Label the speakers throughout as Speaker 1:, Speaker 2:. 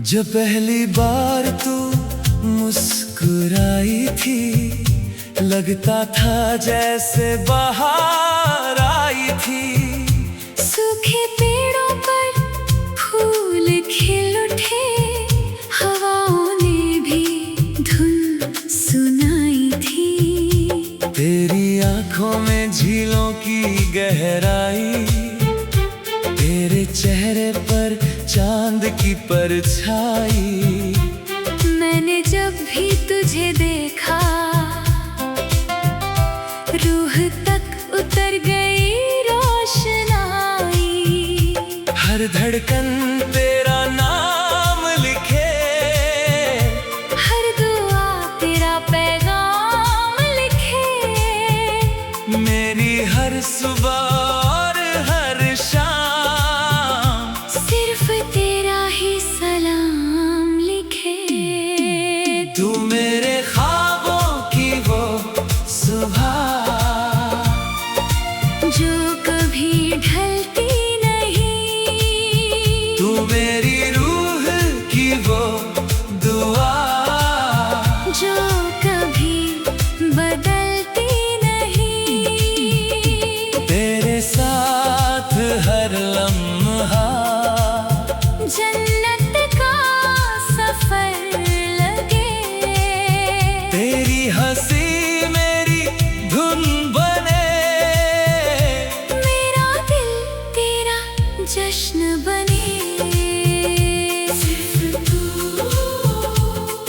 Speaker 1: जब पहली बार तू मुस्कुराई थी, लगता था जैसे बाहर आई थी।
Speaker 2: सूखे पेड़ों पर फूल खिल उठे, हवाओं ने भी धुन सुनाई थी।
Speaker 1: तेरी आंखों में झीलों की गहराई, तेरे चेहरे पर चांद की परछाई।
Speaker 2: मैंने जब भी तुझे देखा, रूह तक उतर गई रोशनाई।
Speaker 1: हर धड़कन तेरा नाम लिखे,
Speaker 2: हर दुआ तेरा पैगाम लिखे।
Speaker 1: मेरी हर सुबह और हर शाम
Speaker 2: सिर्फ तेरा ही सलाम लिखे।
Speaker 1: तू मेरे ख्वाबों की वो सुबह,
Speaker 2: जो कभी ढलती नहीं।
Speaker 1: तू मेरी रूह की वो दुआ,
Speaker 2: जो कभी बदलती नहीं।
Speaker 1: तेरे साथ हर लम्हा
Speaker 2: जन्नत का सफर लगे।
Speaker 1: तेरी हंसी मेरी धुन बने,
Speaker 2: मेरा दिल तेरा जश्न बने। सिर्फ तू,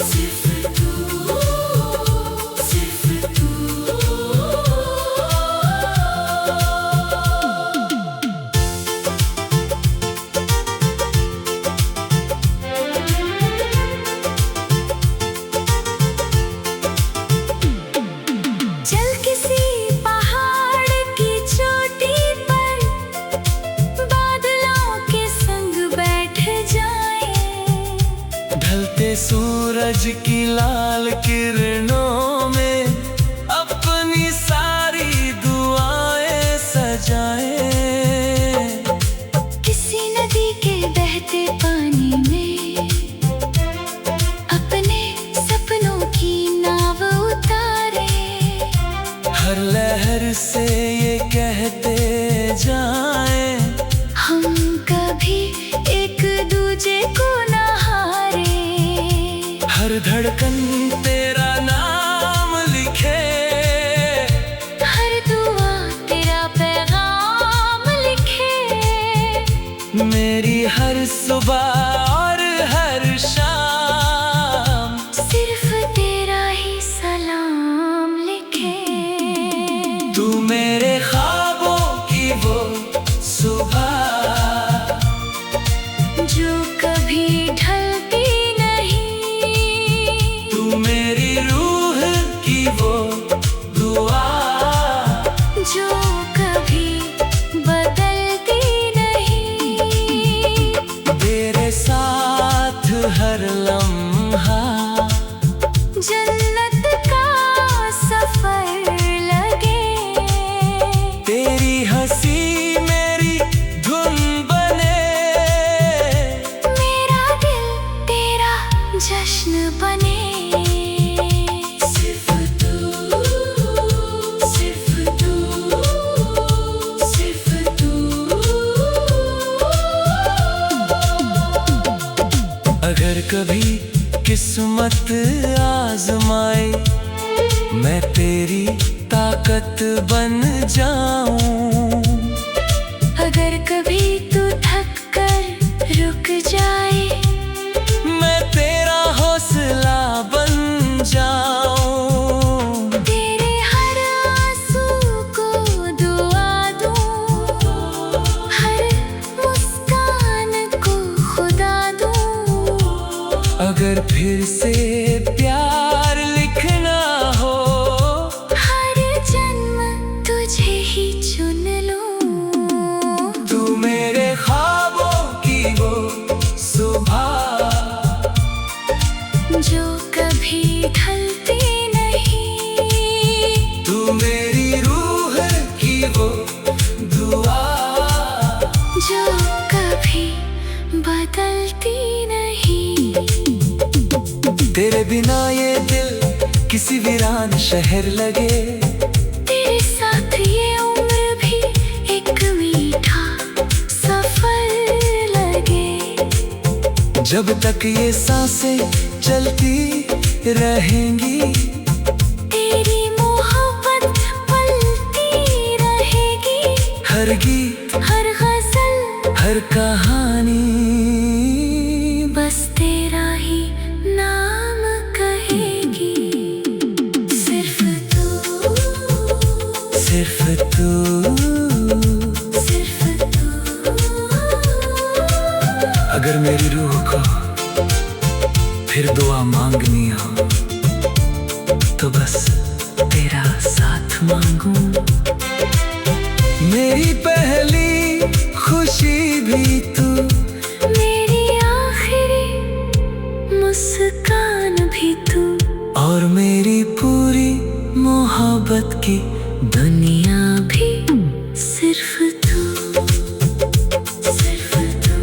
Speaker 2: सिर्फ तू, सिर्फ तू। चल किसी पहाड़ की चोटी पर, बादलों के संग बैठ जाएं।
Speaker 1: ढलते सूरज की लाल किरणों में अपनी सारी दुआएं सजाएं।
Speaker 2: किसी नदी के बहते पानी में अपने सपनों की नाव उतारे।
Speaker 1: हर लहर से ये कहते जाएं,
Speaker 2: हम कभी एक दूजे को न हारे।
Speaker 1: हर धड़कन तेरा नाम लिखे,
Speaker 2: हर दुआ तेरा पैगाम लिखे।
Speaker 1: मेरी हर सुबह और हर शाम
Speaker 2: सिर्फ तेरा ही सलाम लिखे।
Speaker 1: तू मेरे ख्वाबों की वो सुबह,
Speaker 2: जो कभी ढलती नहीं।
Speaker 1: तू मेरी रूह की वो दुआ,
Speaker 2: जो कभी बदलती नहीं।
Speaker 1: तेरे साथ हर लम्हा
Speaker 2: जन्नत का सफर लगे।
Speaker 1: तेरी हंसी मेरी धुन बने,
Speaker 2: मेरा दिल तेरा जश्न बने। सिर्फ तू, सिर्फ तू, सिर्फ तू।
Speaker 1: अगर कभी किस्मत आजमाए, मैं तेरी ताकत बन जाऊं।
Speaker 2: अगर कभी तू थक कर रुक जाए,
Speaker 1: मैं तेरा हौसला बन जाऊं।
Speaker 2: तेरे हर आंसू को दुआ दूं, हर मुस्कान को खुदा दूं।
Speaker 1: अगर फिर से प्यार लिखना हो,
Speaker 2: हर जन्म तुझे ही
Speaker 1: सुनसान शहर लगे।
Speaker 2: तेरे साथ ये उम्र भी एक मीठा सफर लगे।
Speaker 1: जब तक ये सांसें चलती रहेंगी,
Speaker 2: तेरी मोहब्बत पलती रहेगी।
Speaker 1: हर गीत,
Speaker 2: हर गजल,
Speaker 1: हर कहानी
Speaker 2: बस तेरा ही नाम कहेगी। सिर्फ तू,
Speaker 1: सिर्फ तू,
Speaker 2: सिर्फ तू।
Speaker 1: अगर मेरी रूह को फिर दुआ मांगनी हो तो बस तेरा साथ मांगू। मेरी पहली खुशी भी तू,
Speaker 2: मेरी आखिरी मुस्कान भी तू,
Speaker 1: और मेरी पूरी मोहब्बत की
Speaker 2: दुनिया भी सिर्फ तू, सिर्फ तू।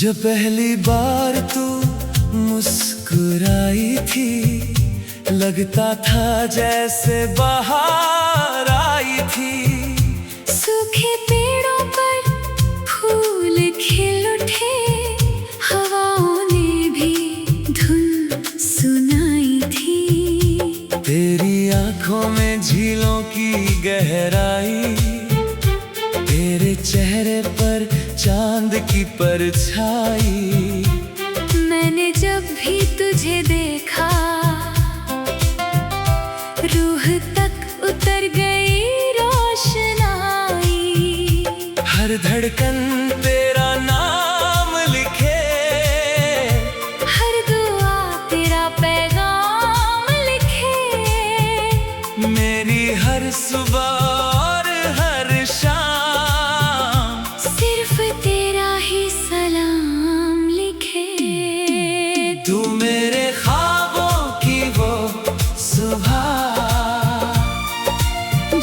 Speaker 1: जब पहली बार तू मुस्कुराई थी, लगता था जैसे बाहर आई थी।
Speaker 2: सूखे पेड़ों पर फूल खिल उठे, हवाओं ने भी धुन सुनाई थी।
Speaker 1: तेरी आंखों में झीलों की गहराई, तेरे चेहरे पर चांद की परछाई।
Speaker 2: मैंने जब भी तुझे देखा, रूह तक उतर गई रोशनाई।
Speaker 1: हर धड़कन तेरा नाम लिखे,
Speaker 2: हर दुआ तेरा पैगाम लिखे।
Speaker 1: मेरी हर सुबह और हर शाम
Speaker 2: सिर्फ तेरा ही सलाम लिखे।
Speaker 1: तू मेरे ख्वाबों की वो सुबह,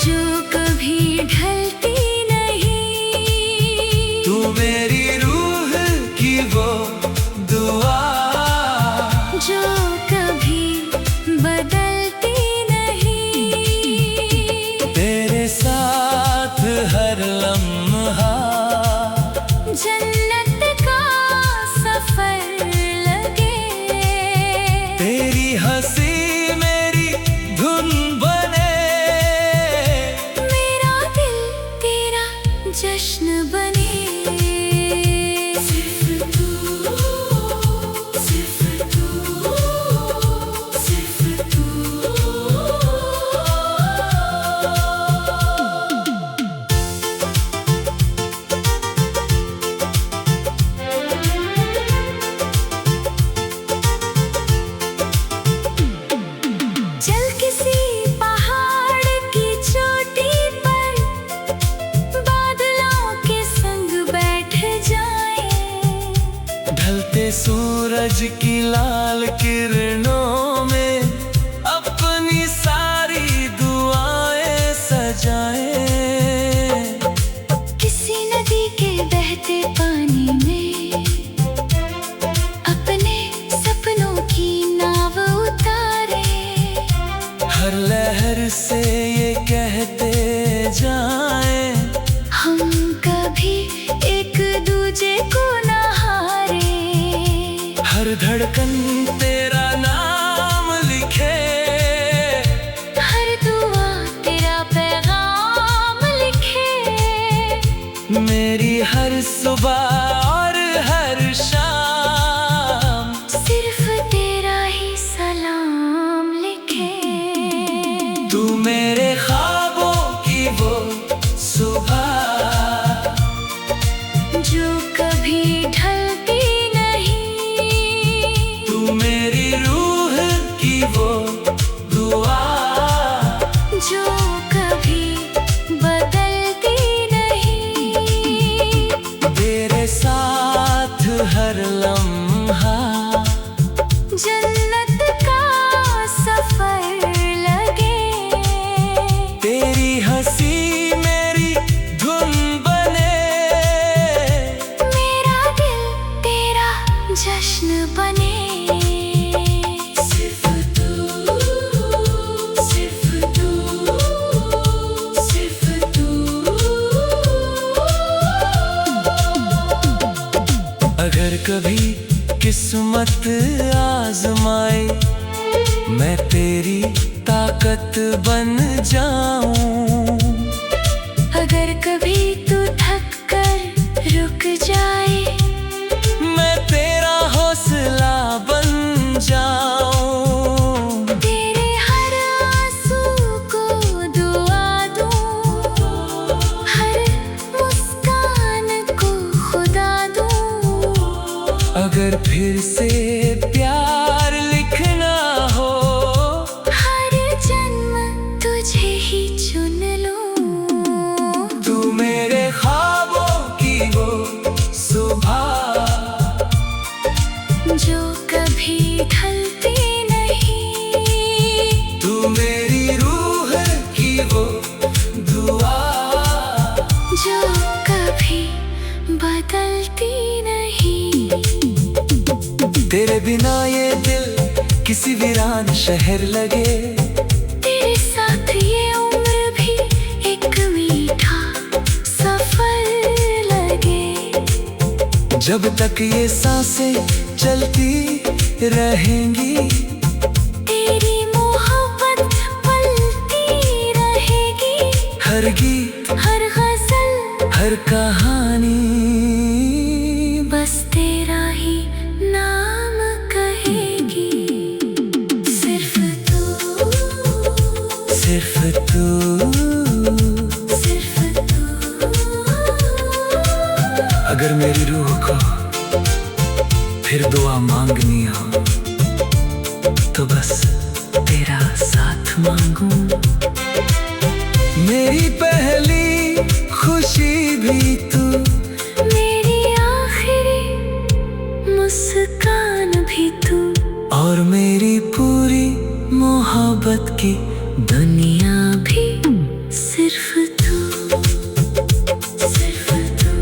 Speaker 2: जो कभी ढलती नहीं।
Speaker 1: तू मेरी रूह की वो दुआ,
Speaker 2: जो कभी बदलती नहीं।
Speaker 1: तेरे साथ हर लम्हा
Speaker 2: जन्नत का सफर लगे।
Speaker 1: तेरी हंसी मेरी धुन बने,
Speaker 2: मेरा दिल तेरा जश्न बने। सिर्फ तू, सिर्फ तू, सिर्फ तू। चल किसी पहाड़ की चोटी पर, बादलों के संग बैठ जाएं।
Speaker 1: ढलते सूरज की लाल किरणों में अपनी सारी दुआएं सजाएं।
Speaker 2: किसी नदी के बहते पानी में अपने सपनों की नाव उतारे।
Speaker 1: हर लहर से ये कहते जाएं,
Speaker 2: हम कभी एक दूजे को न हारे।
Speaker 1: हर धड़कन तेरा नाम लिखे,
Speaker 2: हर दुआ तेरा पैगाम लिखे।
Speaker 1: मेरी हर सुबह और हर शाम
Speaker 2: सिर्फ तेरा ही सलाम लिखे।
Speaker 1: तू मेरे ख्वाबों की वो सुबह,
Speaker 2: जश्न बने। सिर्फ तू, सिर्फ तू, सिर्फ तू।
Speaker 1: अगर कभी किस्मत आजमाए, मैं तेरी ताकत बन जाऊं।
Speaker 2: अगर कभी तू थक कर रुक जाए,
Speaker 1: मैं तेरा हौसला बन जाऊं।
Speaker 2: तेरे हर आंसू को दुआ दूं, हर मुस्कान को खुदा दूं।
Speaker 1: अगर फिर से प्यार लिखना हो,
Speaker 2: हर जन्म तुझे ही चुन लूं।
Speaker 1: तू मेरे ख्वाबों की वो सुबह,
Speaker 2: जो कभी ढलती नहीं।
Speaker 1: तू मेरी रूह की वो दुआ,
Speaker 2: जो कभी बदलती नहीं।
Speaker 1: तेरे बिना ये दिल किसी वीरान शहर लगे।
Speaker 2: तेरे साथ ये उम्र भी एक मीठा सफर लगे।
Speaker 1: जब तक ये सांसें चलती रहेंगी,
Speaker 2: तेरी मोहब्बत पलती रहेगी।
Speaker 1: हर गीत,
Speaker 2: हर गजल,
Speaker 1: हर कहानी
Speaker 2: बस तेरा ही नाम कहेगी। सिर्फ तू,
Speaker 1: सिर्फ तू।
Speaker 2: सिर्फ तू।
Speaker 1: अगर मेरी रूह को फिर दुआ मांगनी हो, तो बस तेरा साथ मांगू। मेरी पहली खुशी भी तू,
Speaker 2: मेरी आखिरी मुस्कान भी तू।
Speaker 1: और मेरी पूरी मोहब्बत की
Speaker 2: दुनिया भी सिर्फ तू, सिर्फ तू।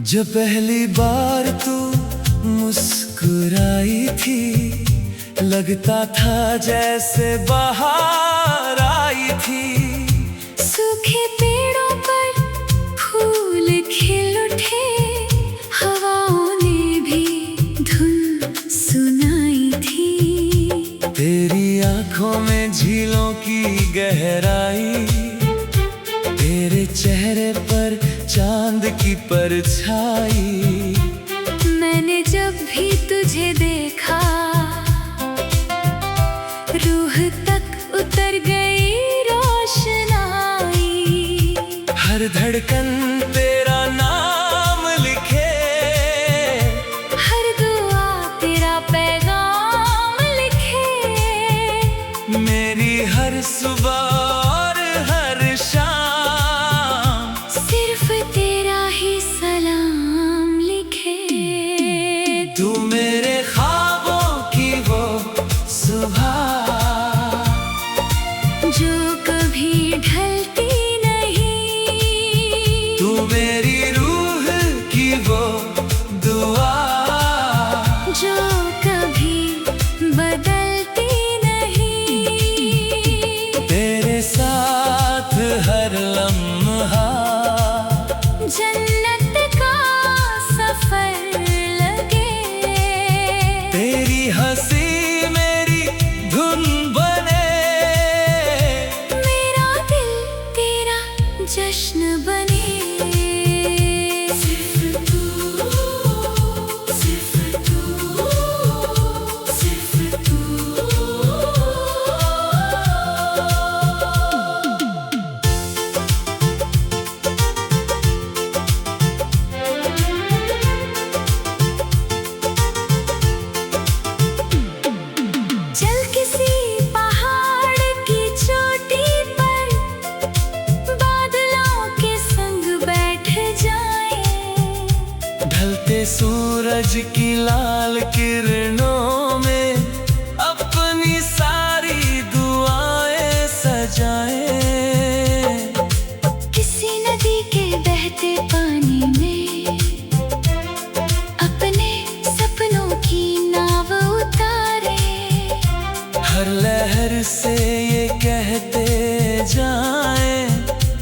Speaker 1: जब पहली बार तू मुस्कुराई थी, लगता था जैसे बाहर आई थी।
Speaker 2: सूखे पेड़ों पर फूल खिल उठे, हवाओं ने भी धुन सुनाई थी।
Speaker 1: तेरी आंखों में झीलों की गहराई, तेरे चेहरे पर चांद की परछाई।
Speaker 2: मैंने जब भी तुझे देखा, रूह तक उतर गई रोशनाई।
Speaker 1: हर धड़कन तेरा नाम लिखे,
Speaker 2: हर दुआ तेरा पैगाम लिखे।
Speaker 1: मेरी हर सुबह और हर शाम
Speaker 2: सिर्फ तेरा ही सलाम लिखे।
Speaker 1: तू मेरे ख्वाबों की वो सुबह,
Speaker 2: जो कभी ढलती नहीं।
Speaker 1: की लाल किरणों में अपनी सारी दुआएं सजाएं।
Speaker 2: किसी नदी के बहते पानी में अपने सपनों की नाव उतारे।
Speaker 1: हर लहर से ये कहते जाएं,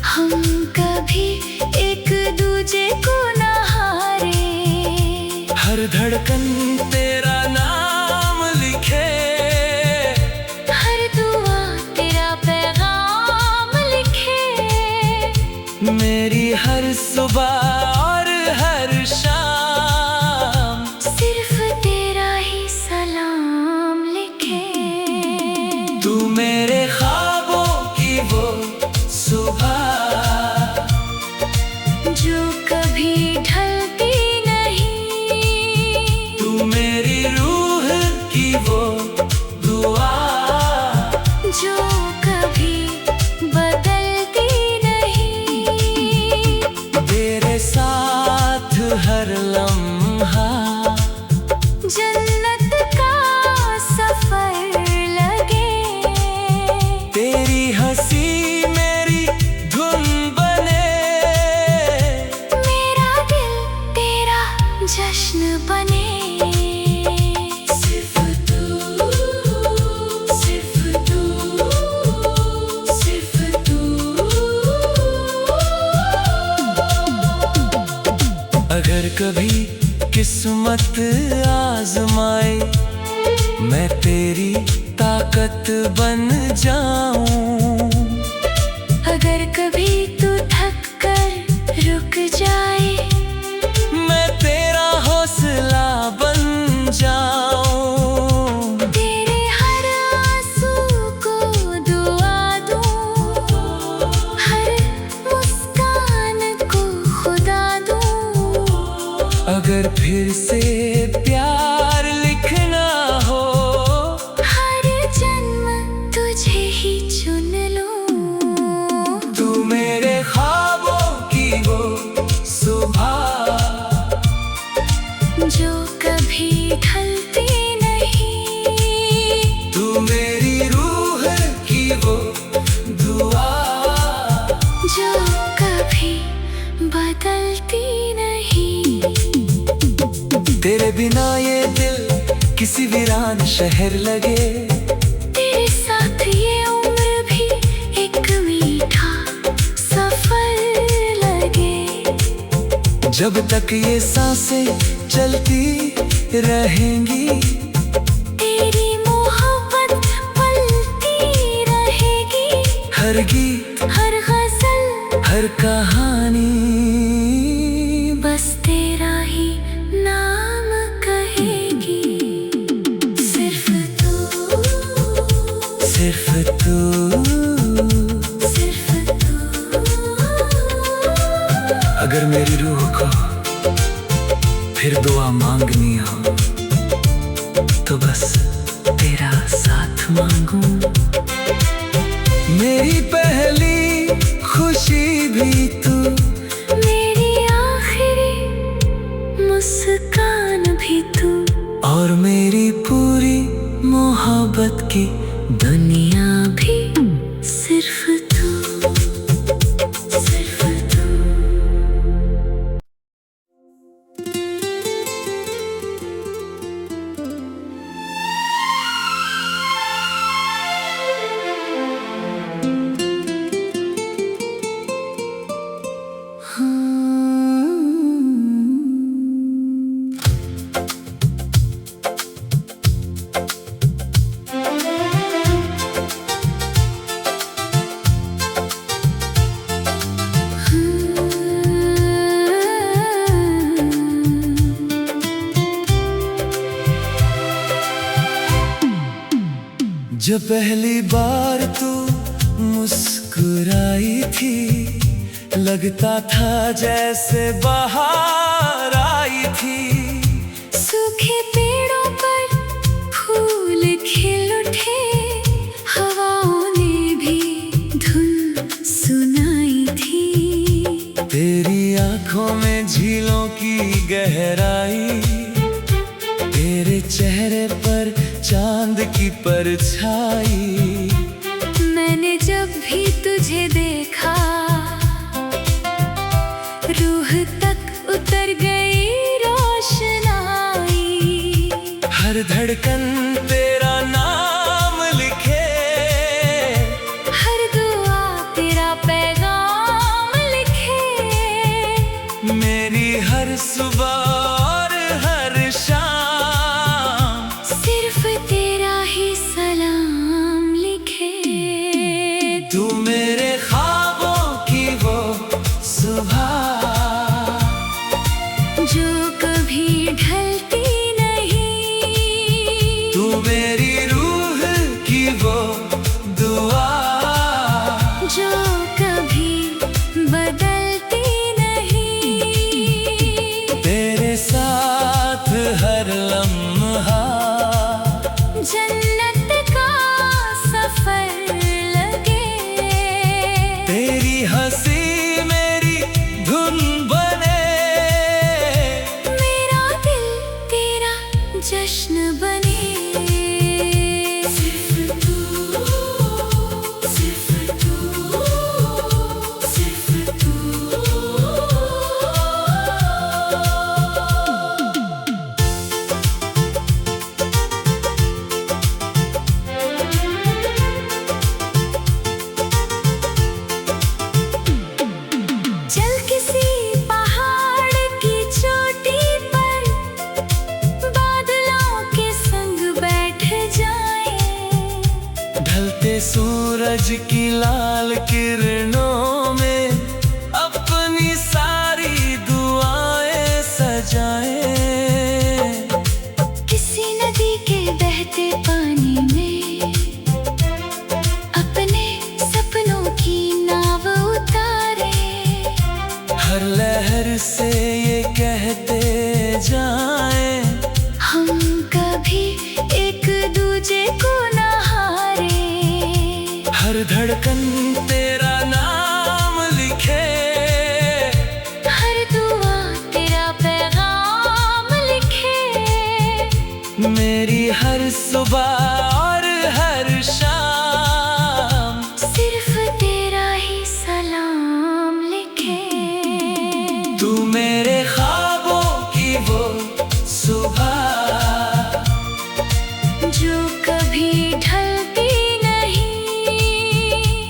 Speaker 2: हम कभी एक दूजे को न हारे।
Speaker 1: हर धड़कन तेरा नाम लिखे,
Speaker 2: हर दुआ तेरा पैगाम लिखे।
Speaker 1: मेरी हर सुबह और हर शाम
Speaker 2: सिर्फ तेरा ही सलाम लिखे।
Speaker 1: तू मेरे ख्वाबों की वो सुबह
Speaker 2: जो कभी ढलती नहीं।
Speaker 1: तू मेरी रूह की वो दुआ
Speaker 2: जो कभी बदलती नहीं।
Speaker 1: तेरे साथ हर लम्हा
Speaker 2: जन्नत का सफर लगे।
Speaker 1: तेरी हंसी मेरी धुन बने।
Speaker 2: मेरा दिल तेरा जश्न बने। सिर्फ तू, सिर्फ तू, सिर्फ तू।
Speaker 1: अगर कभी किस्मत आजमाए, मैं तेरी ताकत बन जाऊं।
Speaker 2: अगर कभी तू थक कर रुक जाए,
Speaker 1: मैं तेरा हौसला बन जाऊं।
Speaker 2: तेरे हर आंसू को दुआ दूं। हर मुस्कान को खुदा दूं।
Speaker 1: अगर फिर से प्यार लिखना हो,
Speaker 2: हर जन्म तुझे ही चुन लूं।
Speaker 1: तू मेरे ख्वाबों की वो सुबह
Speaker 2: जो कभी ढलती नहीं।
Speaker 1: तू मेरी रूह की वो दुआ
Speaker 2: जो कभी बदलती नहीं।
Speaker 1: तेरे बिना ये दिल किसी वीरान शहर लगे।
Speaker 2: तेरे साथ ये उम्र भी एक मीठा सफर लगे।
Speaker 1: जब तक ये सांसें चलती रहेंगी,
Speaker 2: तेरी मोहब्बत पलती रहेगी।
Speaker 1: हर गीत
Speaker 2: हर गजल
Speaker 1: हर कहानी
Speaker 2: बस तेरा ही नाम कहेगी। सिर्फ तू,
Speaker 1: सिर्फ तू।
Speaker 2: सिर्फ तू।
Speaker 1: अगर मेरी रूह को फिर दुआ मांगनी हो, तो बस तेरा साथ मांगू। मेरी पहली खुशी भी तू,
Speaker 2: मेरी आखिरी मुस्कान भी तू।
Speaker 1: और मेरी पूरी मोहब्बत की
Speaker 2: दुनिया भी सिर्फ तू, सिर्फ तू।
Speaker 1: जब पहली बार तू मुस्कुराई थी, लगता था जैसे बाहर आई थी।
Speaker 2: सूखे पेड़ों पर फूल खिल उठे, हवाओं ने भी धुन सुनाई थी।
Speaker 1: तेरी आंखों में झीलों की गहराई, चेहरे पर चांद की परछाई।
Speaker 2: मैंने जब भी तुझे देखा रूह तक उतर गई रोशनाई।
Speaker 1: हर धड़कन तेरा नाम लिखे,
Speaker 2: हर दुआ तेरा पैगाम लिखे।
Speaker 1: मेरी हर सुबह और हर शाम
Speaker 2: सिर्फ तेरा ही सलाम लिखे।
Speaker 1: तू मेरे ख्वाबों की वो सुबह
Speaker 2: जो कभी ढलती नहीं।
Speaker 1: तू मेरी रूह की वो दुआ
Speaker 2: जो कभी बदलती नहीं।
Speaker 1: तेरे साथ हर लम्हा
Speaker 2: जन्नत का सफर लगे।
Speaker 1: तेरी हंसी मेरी धुन बने।
Speaker 2: मेरा दिल तेरा जश्न बने। सिर्फ तू, सिर्फ तू, सिर्फ तू। चल किसी पहाड़ की चोटी पर बादलों के संग बैठ जाएं।
Speaker 1: ढलते सूरज की लाल किरणों में अपनी सारी दुआएं सजाएं।
Speaker 2: किसी नदी के बहते पानी में अपने सपनों की नाव उतारे।
Speaker 1: हर लहर से ये कहते जाएं,
Speaker 2: हम कभी एक दूजे को न हारे।
Speaker 1: हर धड़कन तेरा नाम लिखे,
Speaker 2: हर दुआ तेरा पैगाम लिखे।
Speaker 1: मेरी हर सुबह और हर शाम
Speaker 2: सिर्फ तेरा ही सलाम लिखे।
Speaker 1: तू मेरे ख्वाबों की वो सुबह
Speaker 2: जो कभी ढलती नहीं।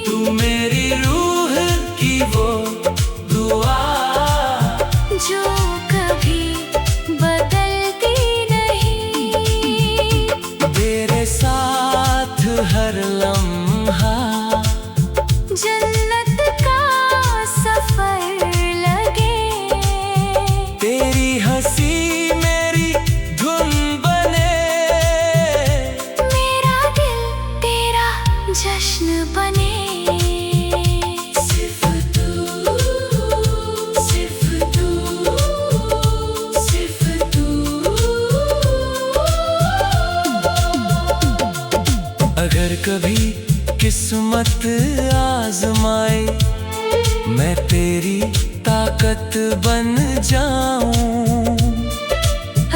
Speaker 1: तू मेरी रूह की वो दुआ
Speaker 2: जो कभी बदलती नहीं।
Speaker 1: तेरे साथ हर लम्हा
Speaker 2: जन्नत का सफर लगे।
Speaker 1: तेरी हंसी मेरी धुन बने।
Speaker 2: मेरा दिल तेरा जश्न बने। सिर्फ तू, सिर्फ तू, सिर्फ तू।
Speaker 1: अगर कभी किस्मत आजमाए, मैं तेरी ताकत बन जाऊं।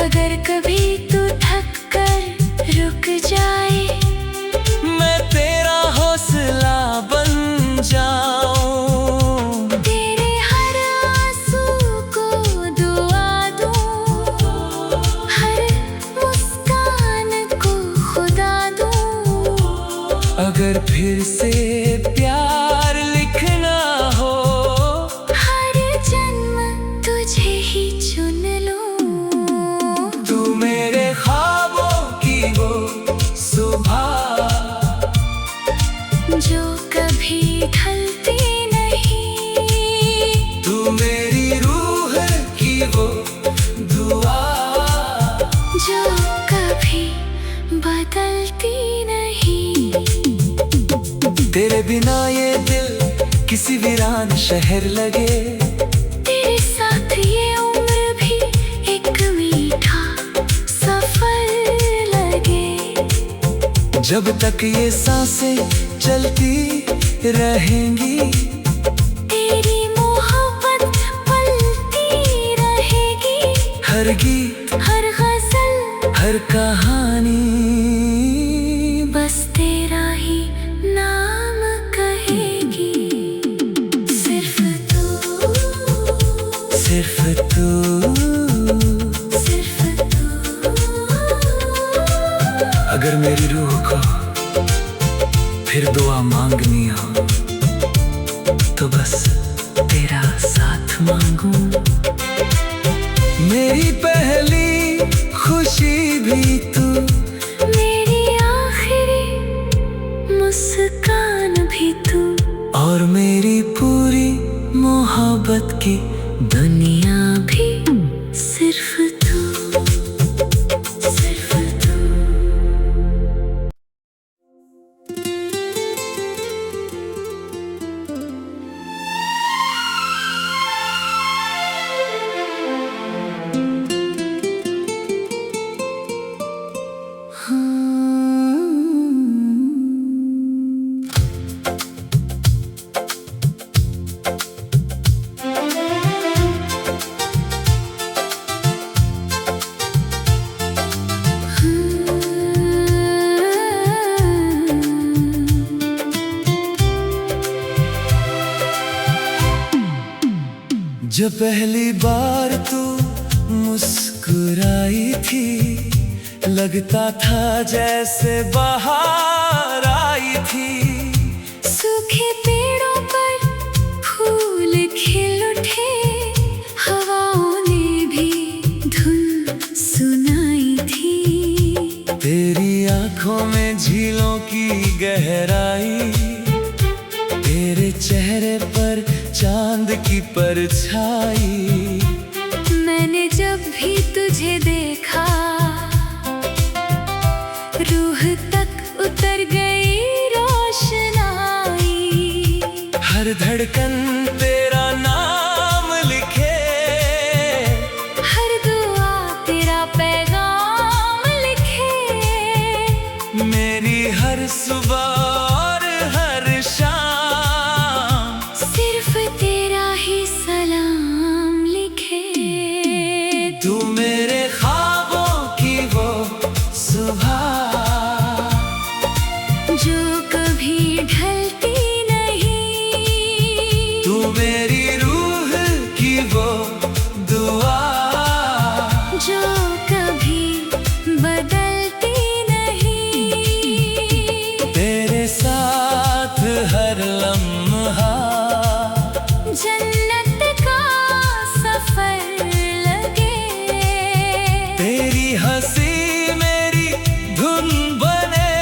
Speaker 2: अगर कभी तू थक कर रुक जाए,
Speaker 1: मैं तेरा हौसला बन जाऊं।
Speaker 2: तेरे हर आंसू को दुआ दूं। हर मुस्कान को खुदा दूं।
Speaker 1: अगर फिर से प्यार लिखना हो,
Speaker 2: हर जन्म तुझे ही चुन लूं।
Speaker 1: तू मेरे ख्वाबों की वो सुबह
Speaker 2: जो कभी ढलती नहीं।
Speaker 1: तू मेरी रूह की वो दुआ
Speaker 2: जो कभी बदलती नहीं।
Speaker 1: तेरे बिना ये दिल किसी वीरान शहर लगे।
Speaker 2: तेरे साथ ये उम्र भी एक मीठा सफर लगे।
Speaker 1: जब तक ये सांसें चलती रहेंगी,
Speaker 2: तेरी मोहब्बत पलती रहेगी।
Speaker 1: हर गीत
Speaker 2: हर गजल
Speaker 1: हर कहानी
Speaker 2: बस तेरा ही नाम कहेगी। सिर्फ तू,
Speaker 1: सिर्फ तू,
Speaker 2: सिर्फ तू।
Speaker 1: अगर मेरी रूह को फिर दुआ मांगनी हो तो बस तेरा साथ मांगू। मेरी पहली खुशी भी तू,
Speaker 2: मेरी आखिरी मुस्कान भी तू,
Speaker 1: और मेरी पूरी मोहब्बत की
Speaker 2: दुनिया भी सिर्फ तू, सिर्फ तू।
Speaker 1: जब पहली बार तू मुस्कुराई थी, लगता था जैसे बाहर आई थी।
Speaker 2: सूखे पेड़ों पर फूल खिल उठे, हवाओं ने भी धुन सुनाई थी।
Speaker 1: तेरी आंखों में झीलों की गहराई, तेरे चेहरे पर चांद की परछाई।
Speaker 2: मैंने जब भी तुझे देखा, रूह तक उतर गई रोशनाई।
Speaker 1: हर धड़कन तेरा नाम लिखे,
Speaker 2: हर दुआ तेरा पैगाम लिखे।
Speaker 1: मेरी हर सुबह और हर शाम
Speaker 2: सिर्फ तेरा ही सलाम लिखे।
Speaker 1: तू मेरे ख्वाबों की वो सुबह,
Speaker 2: जो कभी ढलती नहीं।
Speaker 1: तू मेरी रूह की वो दुआ,
Speaker 2: जो कभी बदलती नहीं।
Speaker 1: तेरे साथ हर लम्हा
Speaker 2: जन्नत का सफर लगे।
Speaker 1: तेरी हंसी मेरी धुन बने,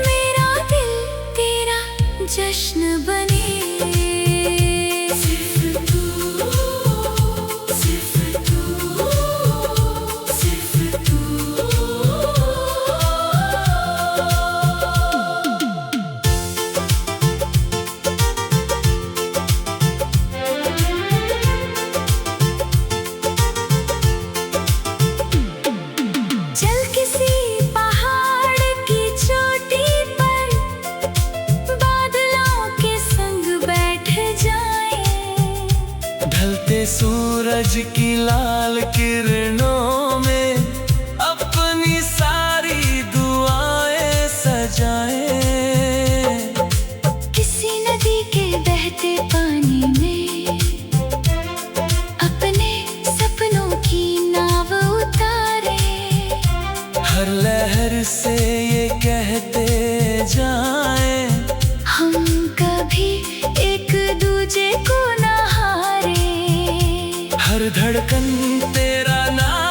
Speaker 2: मेरा दिल तेरा जश्न बने। सिर्फ तू, सिर्फ तू, सिर्फ तू। चल किसी पहाड़ की चोटी पर, बादलों के संग बैठ जाएं।
Speaker 1: ढलते सूरज की लाल किरणों में अपनी सारी दुआएं सजाएं।
Speaker 2: किसी नदी के बहते पानी में अपने सपनों की नाव उतारे।
Speaker 1: हर लहर से ये कहते जाएं,
Speaker 2: हम कभी एक दूजे को न हारे।
Speaker 1: हर धड़कन तेरा नाम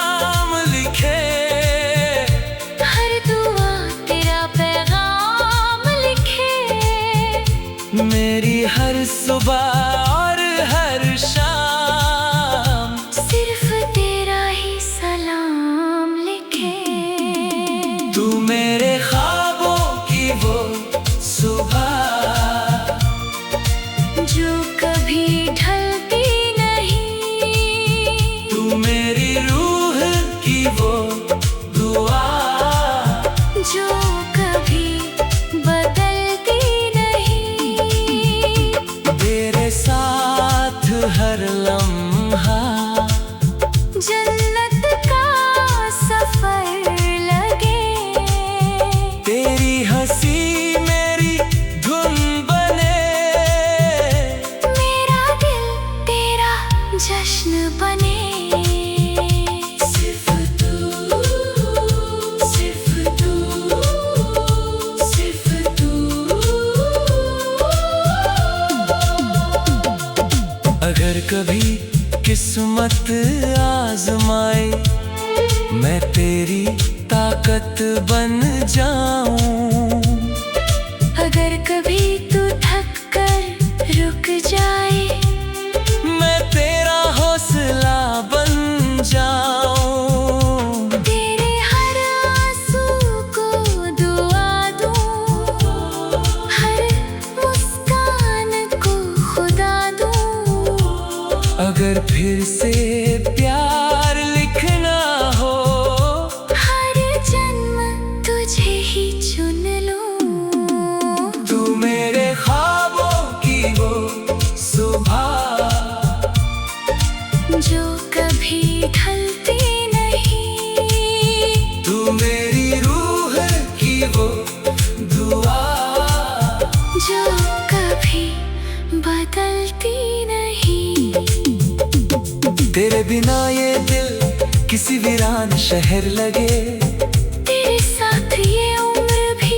Speaker 1: कभी किस्मत आजमाए, मैं तेरी ताकत बन जाऊं।
Speaker 2: अगर कभी तू थक कर रुक जाए,
Speaker 1: मैं तेरा हौसला बन जाऊं।
Speaker 2: तेरे हर आंसू को दुआ दूं, हर मुस्कान को खुदा दूं।
Speaker 1: अगर फिर से प्यार लिखना हो,
Speaker 2: हर जन्म तुझे ही चुन लूं।
Speaker 1: तू मेरे ख्वाबों की वो सुबह
Speaker 2: जो कभी ढलती नहीं,
Speaker 1: तू मेरी रूह की वो दुआ
Speaker 2: जो कभी बदलती नहीं।
Speaker 1: तेरे बिना ये दिल किसी वीरान शहर लगे,
Speaker 2: तेरे साथ ये उम्र भी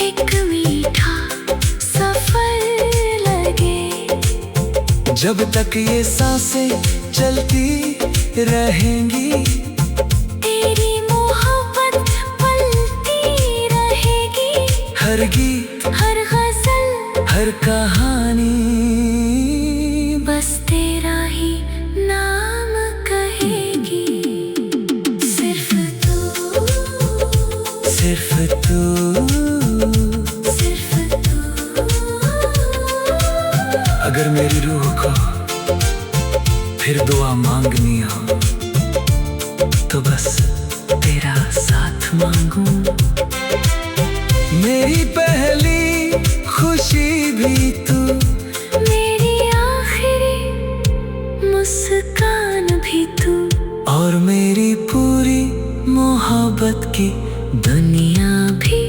Speaker 2: एक मीठा सफर लगे।
Speaker 1: जब तक ये सांसें चलती रहेंगी,
Speaker 2: तेरी मोहब्बत पलती रहेगी।
Speaker 1: हर गीत,
Speaker 2: हर गजल,
Speaker 1: हर कहानी
Speaker 2: बस तेरा ही नाम कहेगी। सिर्फ तू,
Speaker 1: सिर्फ तू।
Speaker 2: सिर्फ तू।
Speaker 1: अगर मेरी रूह को फिर दुआ मांगनी हो, तो बस तेरा साथ मांगू। मेरी पहली खुशी भी तू,
Speaker 2: मेरी आखिरी मुस्कान भी तू,
Speaker 1: और मेरी पूरी मोहब्बत की
Speaker 2: दुनिया भी